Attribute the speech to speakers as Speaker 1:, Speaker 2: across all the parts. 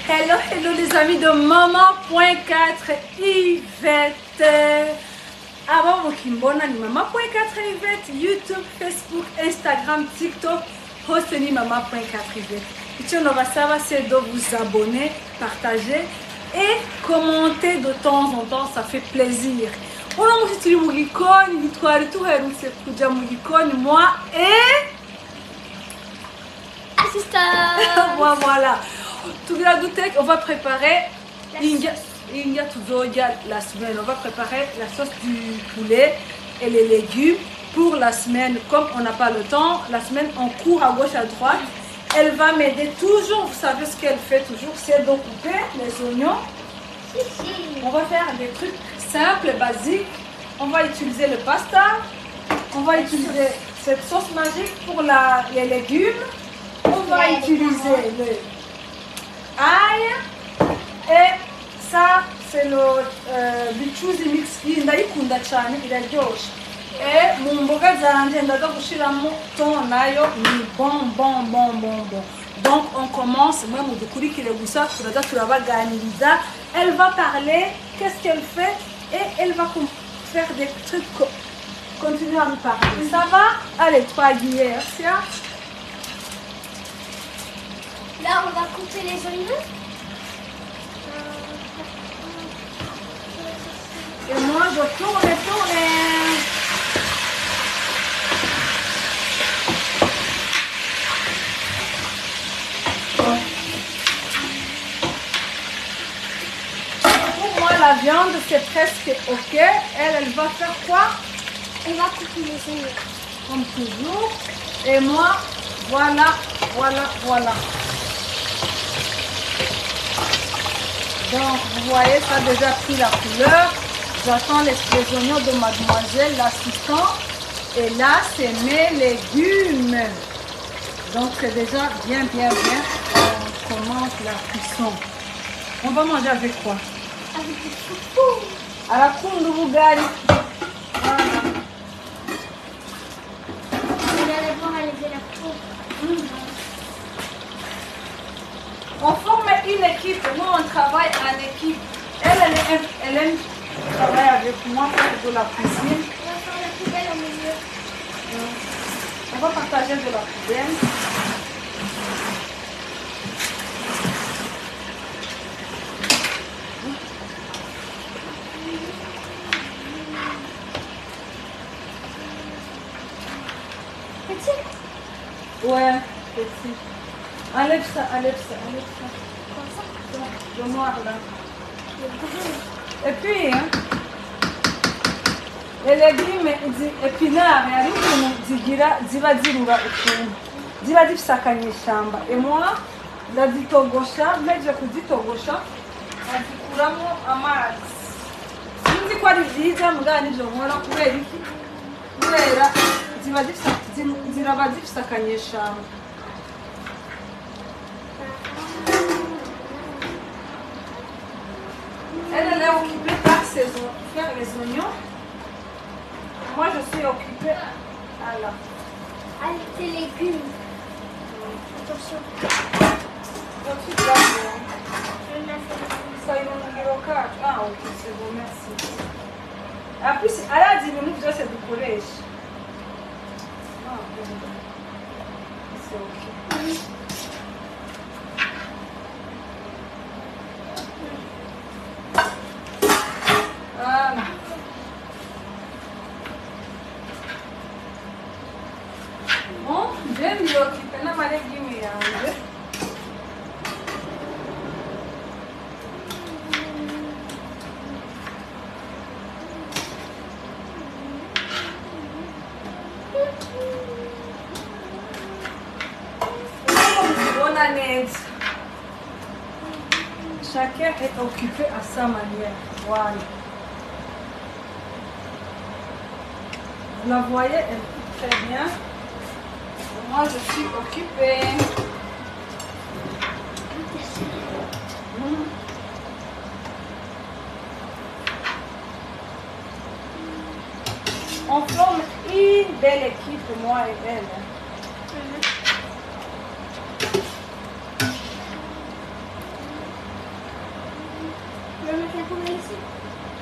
Speaker 1: Hello, hello les amis de Maman.4 Yvette. Avant Mokimbona ni Maman.4 Yvette, YouTube, Facebook, Instagram, TikTok, host ni Maman.4 Yvette. Ici on va savoir c'est de vous abonner, partager et commenter de temps en temps, ça fait plaisir. On a aussi turi mu gikoni, nitwari tuherutse kuja mu gikoni moi et
Speaker 2: assistant.
Speaker 1: Voilà. On va préparer India Tuzoya la semaine. On va préparer la sauce du poulet et les légumes pour la semaine. Comme on n'a pas le temps, la semaine on court à gauche à droite. Elle va m'aider toujours. Vous savez ce qu'elle fait toujours, c'est de couper les oignons. On va faire des trucs simples, basiques. On va utiliser le pasta. On va utiliser cette sauce magique pour les légumes. On va utiliser le ail et ça c'est le bichuzi mix ndayikunda cyane iraryoshe mu mboga zanje ndaza gushiramo ton nayo ni bon. Donc on commence même mudukurikire gusa turaza turabaganiriza. Elle va parler, qu'est-ce qu'elle fait et elle va faire des trucs, continuer à me parler. Ça va? Allez, toi Guillaume.
Speaker 2: Là, on va couper les oignons.
Speaker 1: Et moi, je tourne. Pour moi, la viande, c'est presque OK. Elle va faire quoi?
Speaker 2: On va couper les oignons.
Speaker 1: Comme toujours. Et moi, voilà. Donc, vous voyez, ça a déjà pris la couleur. J'attends les oignons de mademoiselle, l'assistant. Et là, c'est mes légumes. Donc, c'est déjà bien. On commence la cuisson. On va manger avec quoi?
Speaker 2: Avec du chouchou.
Speaker 1: À la poule de Bougari. Voilà.
Speaker 2: On va d'abord enlever la peau.
Speaker 1: On forme une équipe, nous on travaille en équipe. Elle aime travailler avec moi pour de la cuisine.
Speaker 2: On va faire la poubelle au milieu.
Speaker 1: On va partager de la poubelle.
Speaker 2: Petit?
Speaker 1: Ouais, petit. Enlève ça.
Speaker 2: Comme ça?
Speaker 1: Le noir là.
Speaker 2: Le gris.
Speaker 1: Et puis, hein, les légumes épinards, ziba zirura ukuntu. Ziba zifise akanyeshamba. Et moi, ndazitogosha, mpejeje kuzitogosha, nkazikuramo amazi. Sinzi ko ari byiza mugabo nivyo nkora kubera iki? Kubera ziraba zifise akanyeshamba. Elle est occupée par faire les oignons. Moi, je suis occupée à la...
Speaker 2: Avec les légumes. Attention.
Speaker 1: Ensuite, là,
Speaker 2: Je vais la faire.
Speaker 1: ça, ils vont nous le cas. Ah, ok, c'est bon, merci. En plus, elle a 10 minutes, c'est du collège. Ah, ok. C'est ok. Voilà. Bon, j'aime l'occuper na malégumes yanjye. Bonne année. Chacun est occupé à sa manière. Voilà. Vous la voyez, elle coupe très bien. Moi, je suis occupée. On forme une belle équipe, moi et elle.
Speaker 2: peux mettre la poubelle ici?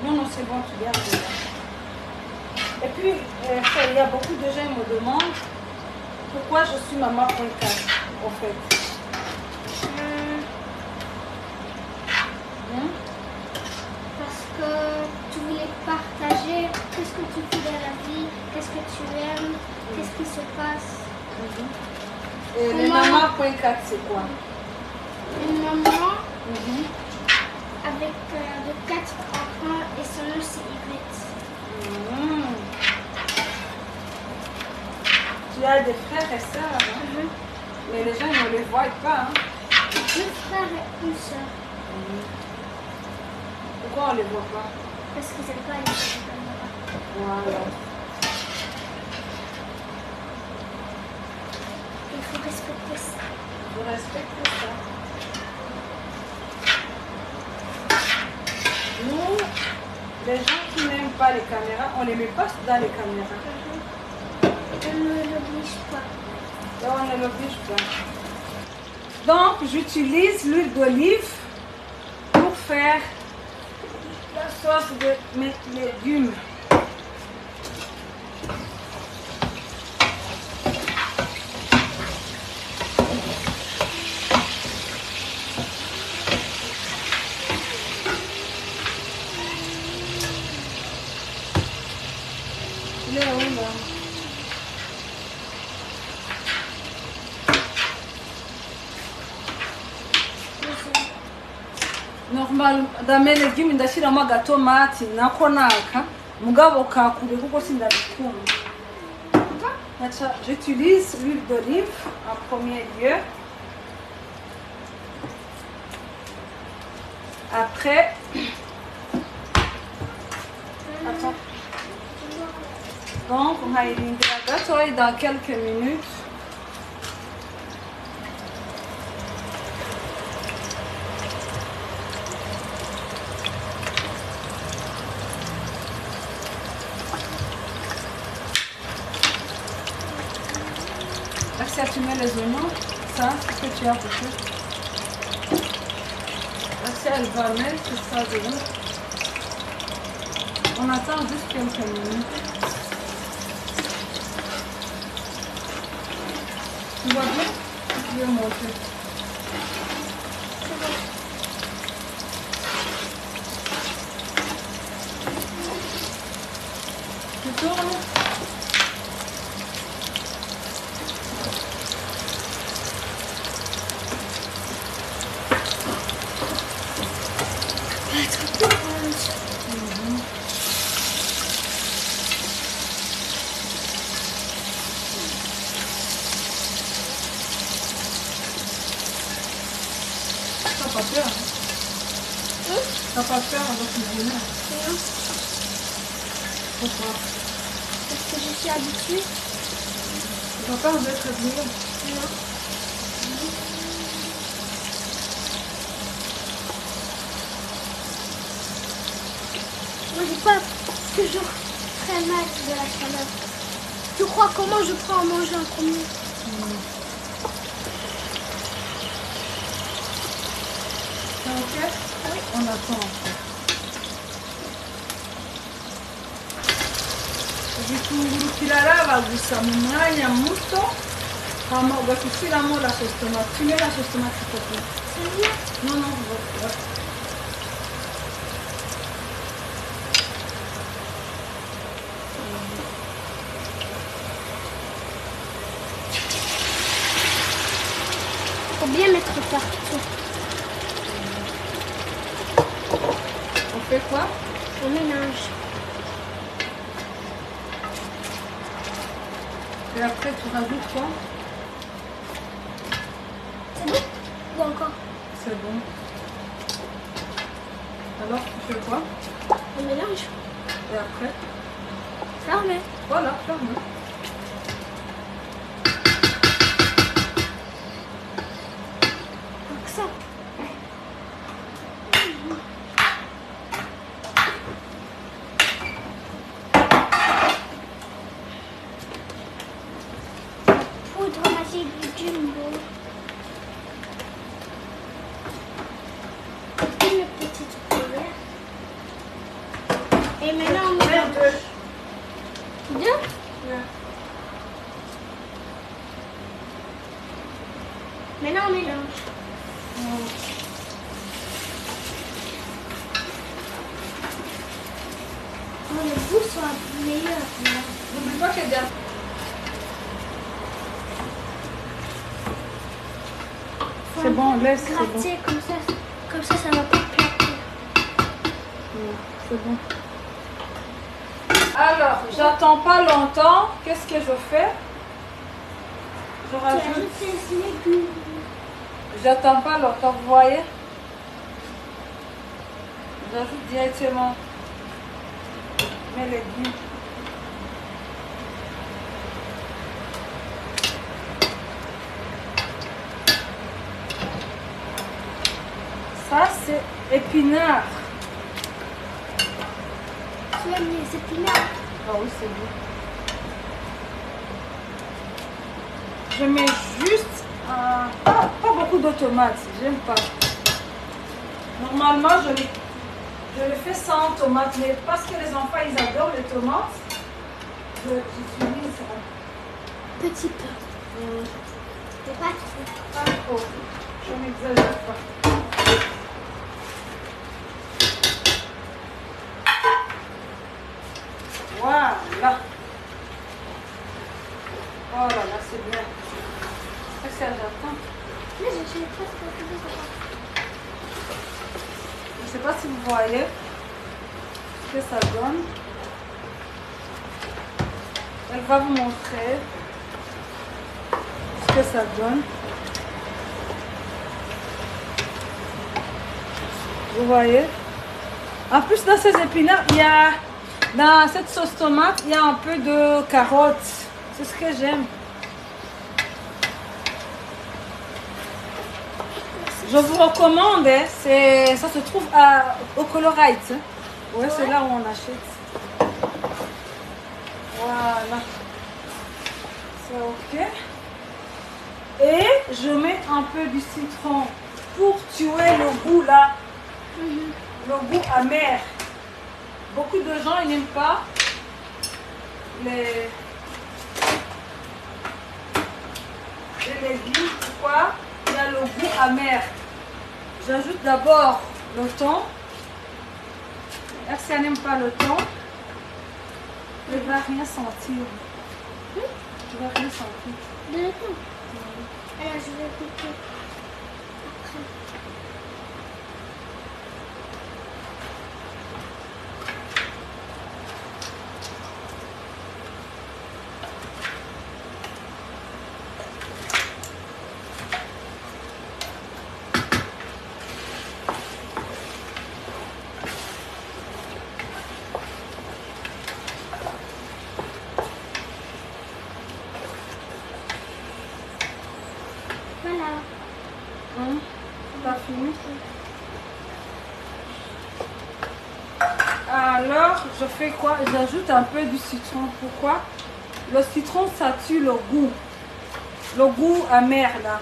Speaker 1: Non, non, c'est bon, tu gardes là. Et puis, il y a beaucoup de gens qui me demandent pourquoi je suis maman.4 en fait. Hein?
Speaker 2: Parce que tu voulais partager qu'est-ce que tu fais dans la vie, qu'est-ce que tu aimes, qu'est-ce qui se passe.
Speaker 1: Et les mamans.4 c'est quoi?
Speaker 2: Une maman
Speaker 1: Mhm.
Speaker 2: avec de 4 enfants et son nom c'est Yvette.
Speaker 1: Mhm. Tu as des frères et sœurs, hein? Mais les gens ne les voient pas. Hein?
Speaker 2: 2 frères et une sœur.
Speaker 1: Pourquoi on ne les voit pas?
Speaker 2: Parce qu'ils n'aiment pas les caméras.
Speaker 1: Voilà.
Speaker 2: Il faut respecter ça.
Speaker 1: Je respecte ça. Nous, les gens qui n'aiment pas les caméras, on ne les met pas dans les caméras.
Speaker 2: On ne l'oblige pas.
Speaker 1: Et on ne l'oblige pas. Donc, j'utilise l'huile d'olive pour faire la sauce de mes légumes. Il est où là? Normal, dans mes légumes ndashyiramo agatomati nako naka mugabo kakure kuko sindabikunda. J'utilise l'huile d'olive en premier lieu. Après, attends. Donc, on va irindira gatoya dans quelques minutes. Là, si tu mets les oignons, ça, c'est ce que tu as coupé. Là, si elle va mettre ça dedans. On attend juste quelques minutes. Tu vois bien? Je vais monter. Tu tournes? T'as pas peur? T'as pas peur de cuisiner?
Speaker 2: Non,
Speaker 1: Pourquoi?
Speaker 2: parce que je suis habituée.
Speaker 1: T'as peur d'être brûlé?
Speaker 2: Non. Moi, j'ai pas toujours très mal de la chaleur. Tu crois comment je prends à manger en premier?
Speaker 1: C'est ok? Oui. On attend. Igitunguru kiraraba gusa mu mwanya muto hama ugashyiramo la sauce tomate. Tu mets la sauce tomate s'il te plaît.
Speaker 2: C'est bien.
Speaker 1: Non, non, ouais.
Speaker 2: Faut bien mettre partout.
Speaker 1: On fait quoi?
Speaker 2: On mélange.
Speaker 1: Et après tu rajoutes quoi?
Speaker 2: C'est bon? Ou encore?
Speaker 1: C'est bon. Alors tu fais quoi?
Speaker 2: On mélange.
Speaker 1: Et après?
Speaker 2: Fermez.
Speaker 1: Voilà, ferme.
Speaker 2: Comme ça. Poudre magique du Jumbo. Une petite cuillère. meilleur.
Speaker 1: N'oublie pas que derrière. C'est bon, laisse, c'est bon.
Speaker 2: Gratter comme ça va pas claquer.
Speaker 1: C'est bon. Alors, j'attends pas longtemps. Qu'est-ce que je fais? Je
Speaker 2: Tu
Speaker 1: rajoute.
Speaker 2: ajoutes tes légumes.
Speaker 1: J'attends pas longtemps, vous voyez? J'ajoute directement mes légumes. Ça, c'est épinards.
Speaker 2: Tu aimes les épinards?
Speaker 1: Ah oui, c'est bon. Je mets juste pas beaucoup de tomates, j'aime pas. Normalement, je le fais sans tomates, mais parce que les enfants, ils adorent les tomates, j'utilise
Speaker 2: Petit peu. Mais pas trop.
Speaker 1: pas trop. Je n'exagère pas. Voilà. Oh là là, c'est bien. Qu'est-ce que j'attends?
Speaker 2: Mais j'ai presque tout
Speaker 1: Je ne sais pas si vous voyez ce que ça donne. Elle va vous montrer ce que ça donne. Vous voyez? En plus, dans ces épinards, dans cette sauce tomate, il y a un peu de carottes. C'est ce que j'aime. Je vous recommande, hein, ça se trouve au Colorite. Ouais, c'est là où on achète. Voilà. C'est ok. Et je mets un peu du citron pour tuer le goût là. Le goût amer. Beaucoup de gens ils n'aiment pas les légumes. Pourquoi? Il y a le goût amer. J'ajoute d'abord le thon. Si elle n'aime pas le thon, elle ne va rien sentir. Je ne vais rien sentir.
Speaker 2: De l'époux. Alors je vais couper après. Voilà.
Speaker 1: T'as fini? Alors, je fais quoi? J'ajoute un peu du citron. Pourquoi? Le citron, ça tue le goût. Le goût amer, là.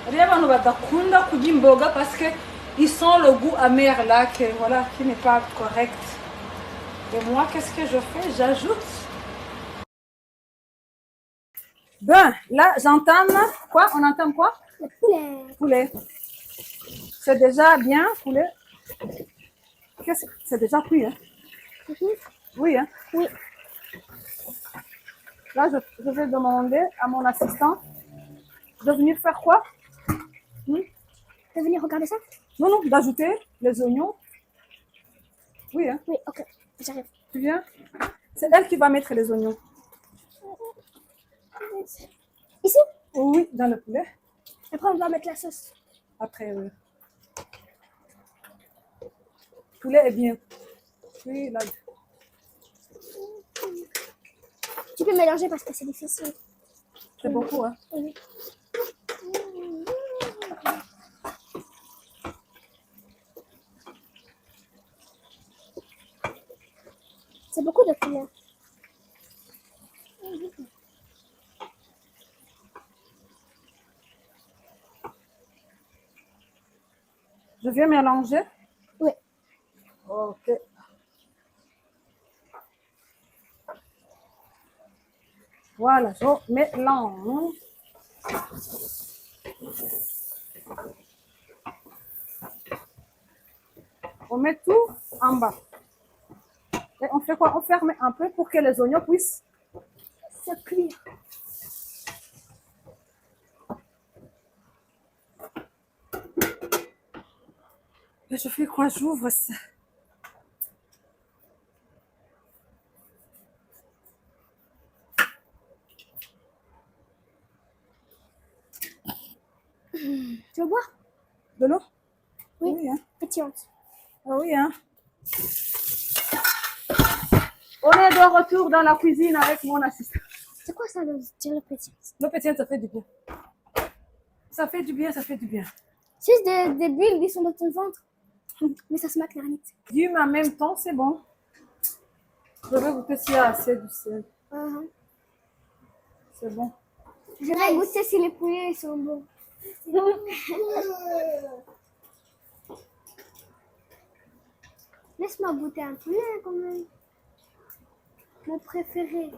Speaker 1: Abantu badakunda kurya imboga parce que ils sentent le goût amer là, qui n'est pas correct. Et moi, qu'est-ce que je fais? J'ajoute. Ben, là, j'entame quoi? On entame quoi?
Speaker 2: Le poulet.
Speaker 1: Poulet. C'est déjà bien, poulet. C'est déjà cuit, hein? Oui, hein?
Speaker 2: Oui.
Speaker 1: Là, je vais demander à mon assistant de venir faire quoi?
Speaker 2: Tu veux venir regarder ça?
Speaker 1: Non, non, d'ajouter les oignons. Oui, hein?
Speaker 2: Oui, ok. J'arrive.
Speaker 1: Tu viens? C'est elle qui va mettre les oignons.
Speaker 2: Ici?
Speaker 1: Oui, dans le poulet.
Speaker 2: Après, on va mettre la sauce.
Speaker 1: Après, oui. Le poulet est bien. Oui, là.
Speaker 2: Tu peux mélanger parce que c'est difficile.
Speaker 1: C'est beaucoup, hein?
Speaker 2: Oui. C'est beaucoup de poulet.
Speaker 1: Je viens mélanger?
Speaker 2: Oui.
Speaker 1: Ok. Voilà, je mélange. On met tout en bas. Et on fait quoi? On ferme un peu pour que les oignons puissent se cuire. Et je fais quoi? J'ouvre ça.
Speaker 2: Tu veux boire?
Speaker 1: De l'eau?
Speaker 2: Oui.
Speaker 1: Oui, hein.
Speaker 2: Pétillante.
Speaker 1: Ah oui, hein. On est de retour dans la cuisine avec mon assistant.
Speaker 2: C'est quoi ça, le stylo pétillante?
Speaker 1: L'eau pétillante, ça fait du bien. Ça fait du bien, ça fait du bien.
Speaker 2: Juste des bulles qui sont dans ton ventre. Mais ça se maque l'aranite.
Speaker 1: Du mais en même temps, c'est bon. Je vais goûter s'il y a assez du sel. C'est bon.
Speaker 2: Je vais goûter si les poulets sont bons. Laisse-moi goûter un poulet quand même. Mon préféré.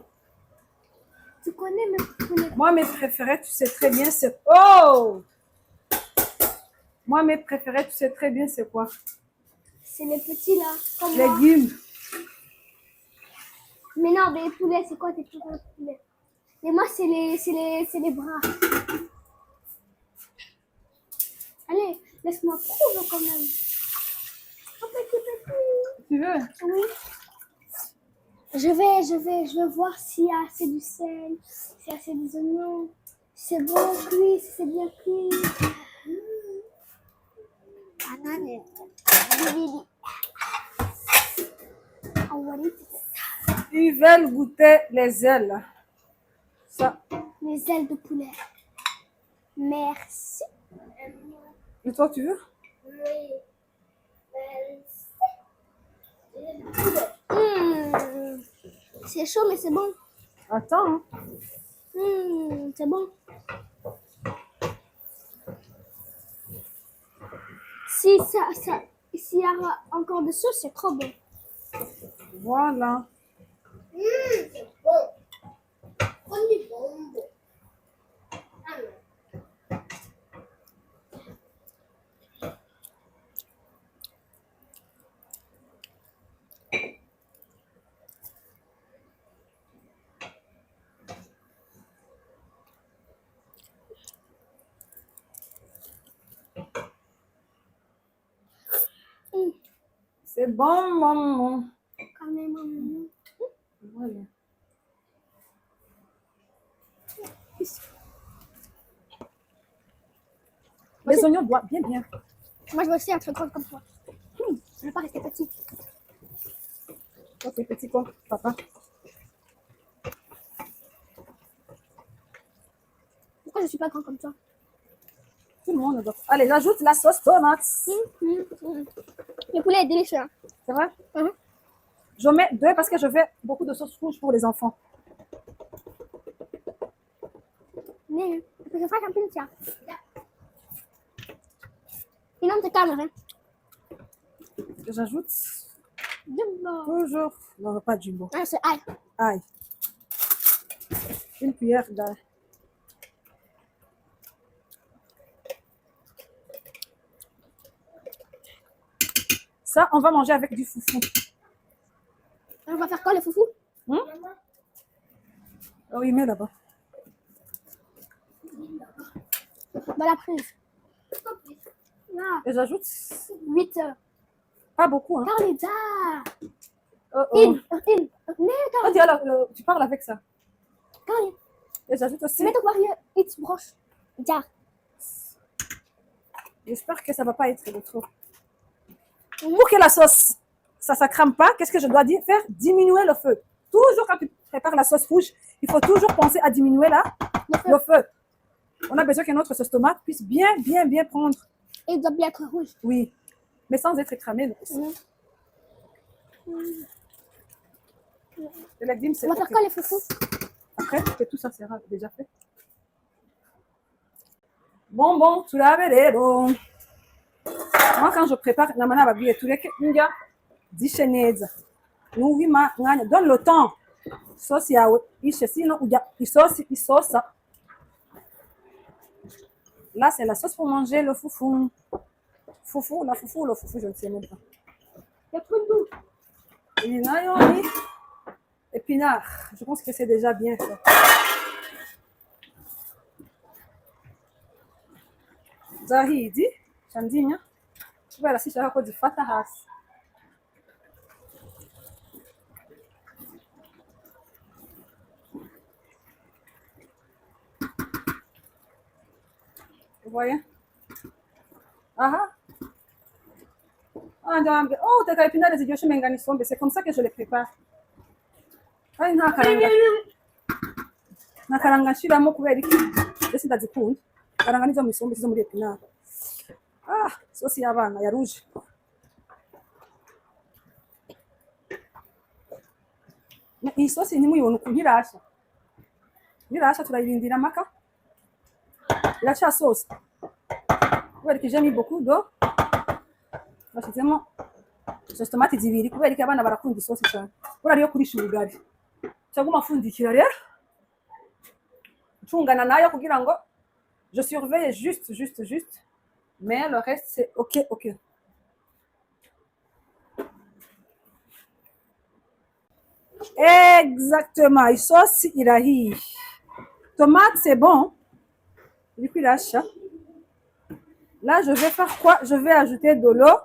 Speaker 2: Tu connais mes poulets?
Speaker 1: Moi, mes préférés, tu sais très bien, c'est... Oh! Moi, mes préférés, tu sais très bien, c'est quoi?
Speaker 2: C'est les petits là, comme moi.
Speaker 1: Légumes.
Speaker 2: Mais non, mais les poulets, c'est quoi tes préférés poulets? Et moi, c'est les bras. Allez, laisse-moi prouver quand même. Oh, petit.
Speaker 1: Tu veux?
Speaker 2: Oui. Je vais voir s'il y a assez du sel, s'il y a assez des oignons. Si c'est bon cuit, si c'est bien cuit.
Speaker 1: Ils veulent goûter les ailes. Ça.
Speaker 2: Les ailes de poulet. Merci.
Speaker 1: Et toi, tu veux?
Speaker 2: Oui. C'est chaud, mais c'est bon.
Speaker 1: Attends. Hein.
Speaker 2: C'est bon. S'il y a encore de sauce, c'est trop bon.
Speaker 1: Voilà.
Speaker 2: C'est bon. On est bon.
Speaker 1: C'est bon, maman.
Speaker 2: Quand même, maman.
Speaker 1: Voilà. Les oignons doivent bien.
Speaker 2: Moi, je veux aussi être grande comme toi. Je ne veux pas rester petit.
Speaker 1: Toi, t'es petit comme papa.
Speaker 2: Pourquoi je ne suis pas grande comme toi?
Speaker 1: Tout le monde doit. Allez, j'ajoute la sauce tomate.
Speaker 2: Le poulet est délicieux. Hein.
Speaker 1: C'est vrai?
Speaker 2: Mhm.
Speaker 1: Je mets 2 parce que je fais beaucoup de sauce rouge pour les enfants.
Speaker 2: Mais je ferai un peu de ça. Sinon, c'est calme. Hein.
Speaker 1: J'ajoute
Speaker 2: Jumbo.
Speaker 1: toujours. Non, pas jumbo.
Speaker 2: Ah, c'est ail.
Speaker 1: Aïe. Une cuillère d'ail. Ça, on va manger avec du foufou.
Speaker 2: On va faire quoi, le foufou?
Speaker 1: Oh, oui, mets là-bas.
Speaker 2: Dans la prise. Là,
Speaker 1: Et j'ajoute
Speaker 2: 8 heures.
Speaker 1: pas beaucoup. Hein.
Speaker 2: Carlita.
Speaker 1: Oh.
Speaker 2: Mais,
Speaker 1: dis alors, tu parles avec ça.
Speaker 2: Carlita.
Speaker 1: Et j'ajoute aussi.
Speaker 2: Mets ton warrior. It's broche. Jar.
Speaker 1: J'espère que ça va pas être de trop. Pour que la sauce, ça crame pas, qu'est-ce que je dois dire? Faire diminuer le feu. Toujours quand tu prépares la sauce rouge, il faut toujours penser à diminuer le feu. On a besoin que notre sauce tomate puisse bien prendre.
Speaker 2: Et il doit bien être rouge.
Speaker 1: Oui, mais sans être écramé. Les légumes, c'est
Speaker 2: On va faire quoi, les foufous?
Speaker 1: Après que tout ça sera déjà fait. Bon, tu l'avais bon. Moi, quand je prépare, la manaba bien tout les inga disheneza. Nous oui ma nganya donne le temps. Sauce ya ici sinon ou ya sauce. Là, c'est la sauce pour manger le foufou. Le foufou, je ne sais même pas. Il y en a un épinard. Je pense que c'est déjà bien ça. Zahidi, Chandinya. Kubera sinshaka ko zifata hasi. Vous voyez? Ah ah. Oh, tes épinards de Dieu, mengani sombe. C'est comme ça que je les prépare. Ay, ntakaranga nshiramo kubera iki? Ese ndazikunda. Karanga nizo mu isombe zo muri epinard. Ah, sosi y'abana ya rouge. Iyi sosi ntimuyibone ukuntu irashya. Irashya turayirindira amaka. Iracyasosa. Kubera que j'ai mis beaucoup d'eau. Bashyizemo izo tomati zibiri kubera ko abana barakunda isosi cyane. Buriya ariyo kurisha ubugari. Cyangwa umafundikira rero. Ucungana nayo kugira ngo je surveille juste. Mais le reste c'est ok. Exactement. Isosi irahiye. Tomate c'est bon. Du coup lâche. Là je vais faire quoi? Je vais ajouter de l'eau.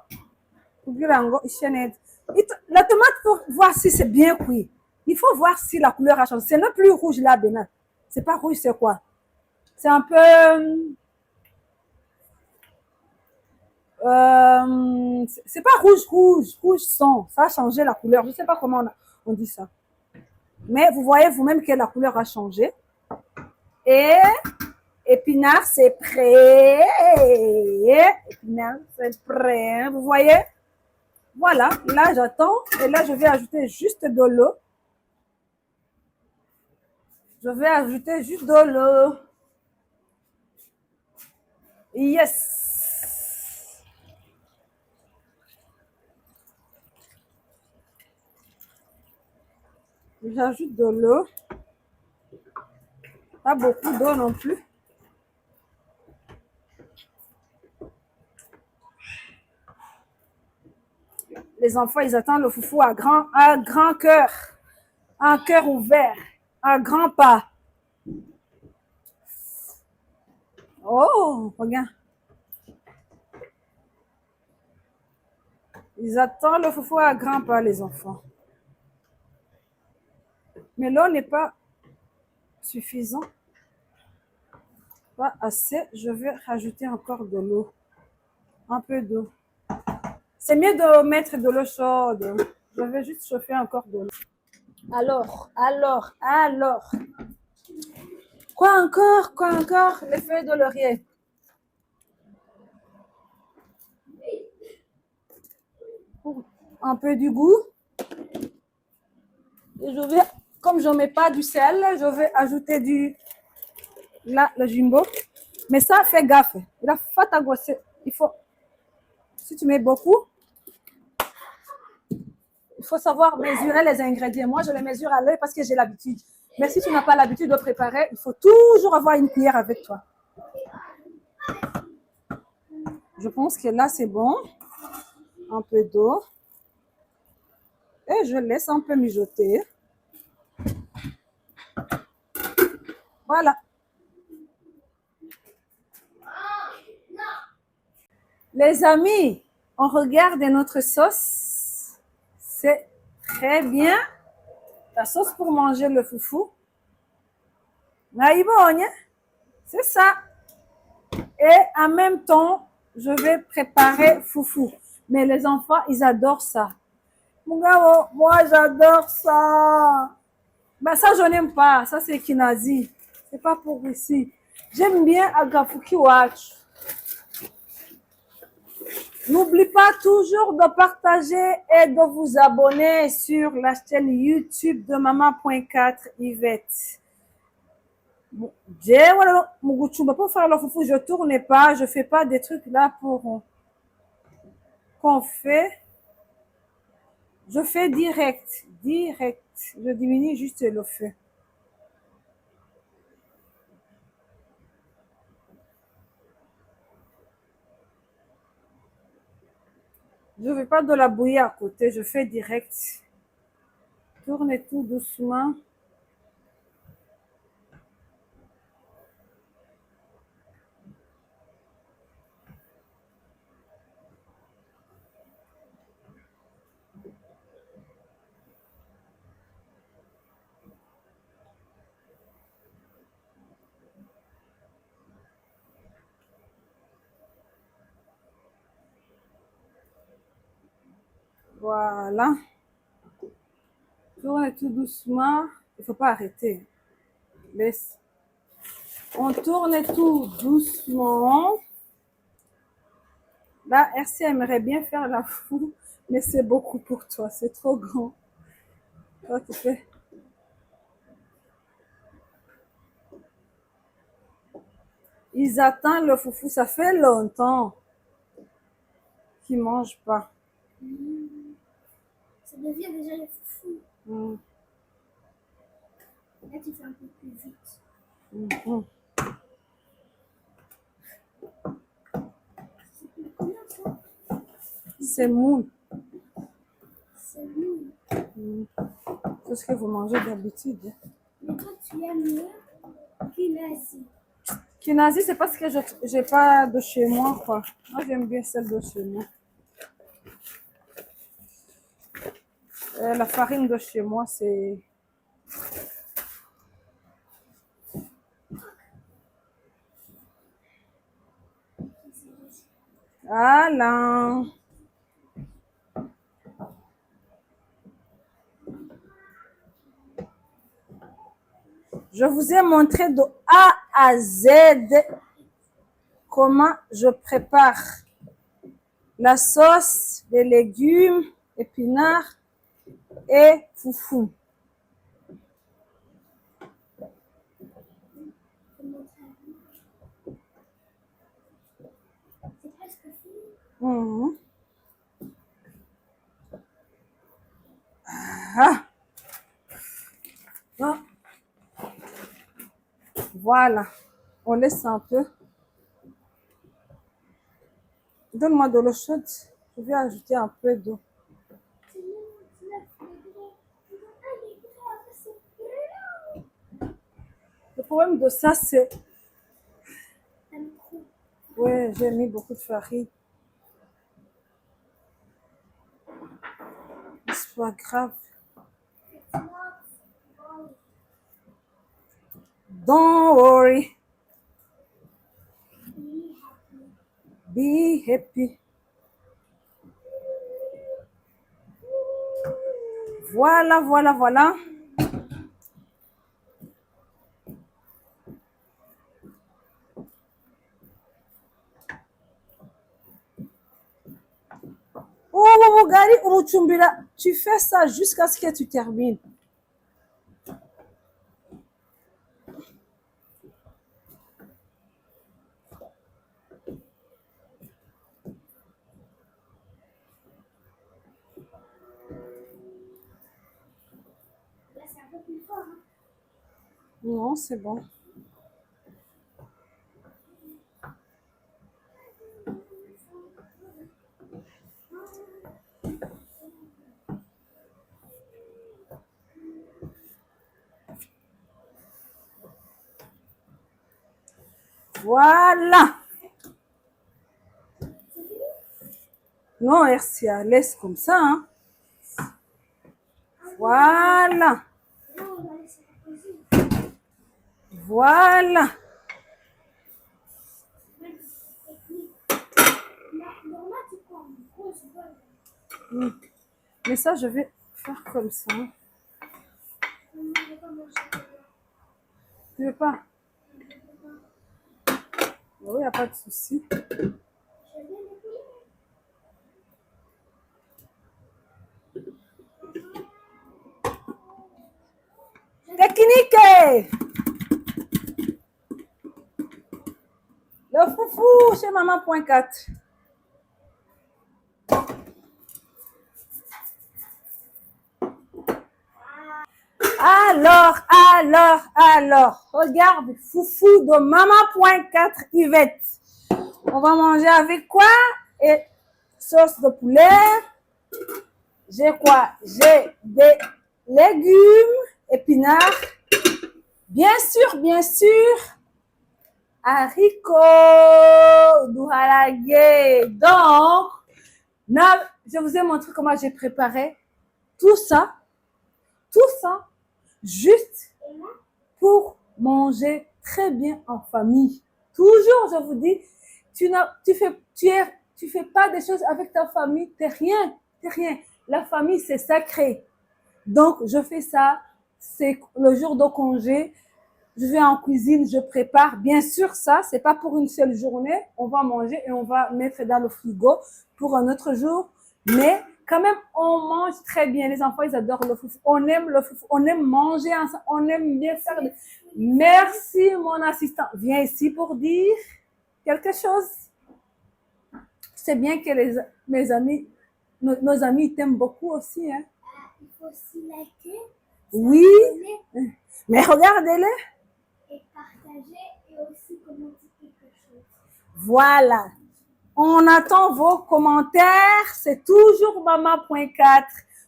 Speaker 1: La tomate, pour voir si c'est bien cuit. Il faut voir si la couleur a changé. C'est le plus rouge là, Bénin. C'est pas rouge, c'est quoi? C'est un peu... c'est pas rouge sang. Ça a changé la couleur. Je sais pas comment on dit ça. Mais vous voyez vous-même que la couleur a changé. Et épinard, c'est prêt. Épinard, c'est prêt. Vous voyez? Voilà, là j'attends et là je vais ajouter juste de l'eau. Je vais ajouter juste de l'eau. Yes. J'ajoute de l'eau. Pas beaucoup d'eau non plus. Les enfants, ils attendent le foufou à grand cœur. Un cœur ouvert. Un grand pas. Oh, regarde. Ils attendent le foufou à grands pas, les enfants. Mais l'eau n'est pas suffisant. Pas assez. Je vais rajouter encore de l'eau. Un peu d'eau. C'est mieux de mettre de l'eau chaude. Je vais juste chauffer encore de l'eau. Alors. Quoi encore? Les feuilles de laurier. Un peu du goût. Et je vais, comme je ne mets pas du sel, je vais ajouter le jumbo. Mais ça, fait gaffe. Il faut, si tu mets beaucoup, il faut savoir mesurer les ingrédients. Moi, je les mesure à l'œil parce que j'ai l'habitude. Mais si tu n'as pas l'habitude de préparer, il faut toujours avoir une cuillère avec toi. Je pense que là, c'est bon. Un peu d'eau. Et je laisse un peu mijoter. Voilà. Les amis, on regarde notre sauce. C'est très bien. La sauce pour manger le foufou. C'est ça. Et en même temps, je vais préparer foufou. Mais les enfants, ils adorent ça. Moi, j'adore ça. Ben ça, je n'aime pas. Ça, c'est kinazi. C'est pas pour ici. J'aime bien Agafuki Watch. N'oublie pas toujours de partager et de vous abonner sur la chaîne YouTube de Maman.4 Yvette. Pour faire le foufou, je tourne pas, je fais pas des trucs là pour qu'on fait. Je fais direct. Je diminue juste le feu. Je ne veux pas de la bouillie à côté, je fais direct. Tourne tout doucement. Voilà. Tourne tout doucement. Il ne faut pas arrêter. Laisse. On tourne tout doucement. Là, RC aimerait bien faire la foule, mais c'est beaucoup pour toi. C'est trop grand. Toi, tu fais. Ils attendent le foufou. Ça fait longtemps qu'ils ne mangent pas.
Speaker 2: Ça devient déjà le foufou.
Speaker 1: Mm.
Speaker 2: Là, tu fais un peu plus vite.
Speaker 1: Mm.
Speaker 2: Combien ça?
Speaker 1: C'est mou.
Speaker 2: C'est mou.
Speaker 1: C'est ce que vous mangez d'habitude.
Speaker 2: Mais toi, tu aimes mieux Kinazi.
Speaker 1: Kinazi, c'est parce que je n'ai pas de chez moi, quoi. Moi, j'aime bien celle de chez moi. La farine de chez moi, c'est... Voilà. Je vous ai montré de A à Z comment je prépare la sauce, les légumes, épinards et foufou.
Speaker 2: C'est presque fini.
Speaker 1: Mmh. Ah. Ah. Voilà. On laisse un peu. Donne-moi de l'eau chaude. Je vais ajouter un peu d'eau. Le problème de ça, c'est... Ouais, j'ai mis beaucoup de farine. C'est pas grave. Don't worry. Be happy. Voilà, voilà, voilà. Oh, Gary, tu fais ça jusqu'à ce que tu termines.
Speaker 2: Là, c'est un peu plus fort. Hein.
Speaker 1: Non, c'est bon. Voilà. Non, Ercia, laisse comme ça. Hein. Voilà. Voilà. Mais ça, je vais faire comme ça. Tu veux pas? Oui, il n'y a pas de souci. Technique! Le foufou chez maman.4. Alors, regarde, foufou de maman.4 Yvette. On va manger avec quoi? Et sauce de poulet. J'ai quoi? J'ai des légumes, épinards. Bien sûr, haricots douhalagé. Donc, là, je vous ai montré comment j'ai préparé tout ça, juste pour manger très bien en famille. Toujours, je vous dis, tu fais pas des choses avec ta famille, t'es rien. La famille, c'est sacré. Donc, je fais ça, c'est le jour de congé, je vais en cuisine, je prépare. Bien sûr, ça, c'est pas pour une seule journée. On va manger et on va mettre dans le frigo pour un autre jour. Mais quand même, on mange très bien. Les enfants, ils adorent le foufou. On aime le foufou. On aime manger ensemble. On aime bien faire. Merci, mon assistant. Viens ici pour dire quelque chose. C'est bien que mes amis, nos amis t'aiment beaucoup aussi. Hein?
Speaker 2: Il faut aussi liker.
Speaker 1: Oui. Mais regardez-les.
Speaker 2: Et partager et aussi commenter quelque chose.
Speaker 1: Voilà. On attend vos commentaires. C'est toujours Mama.4.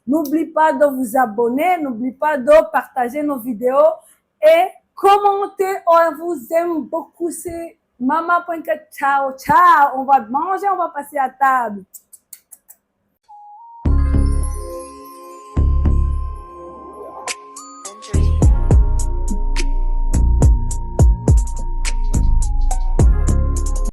Speaker 1: N'oublie pas de vous abonner. N'oublie pas de partager nos vidéos. Et commenter. On vous aime beaucoup. C'est Mama.4. Ciao. On va manger. On va passer à table.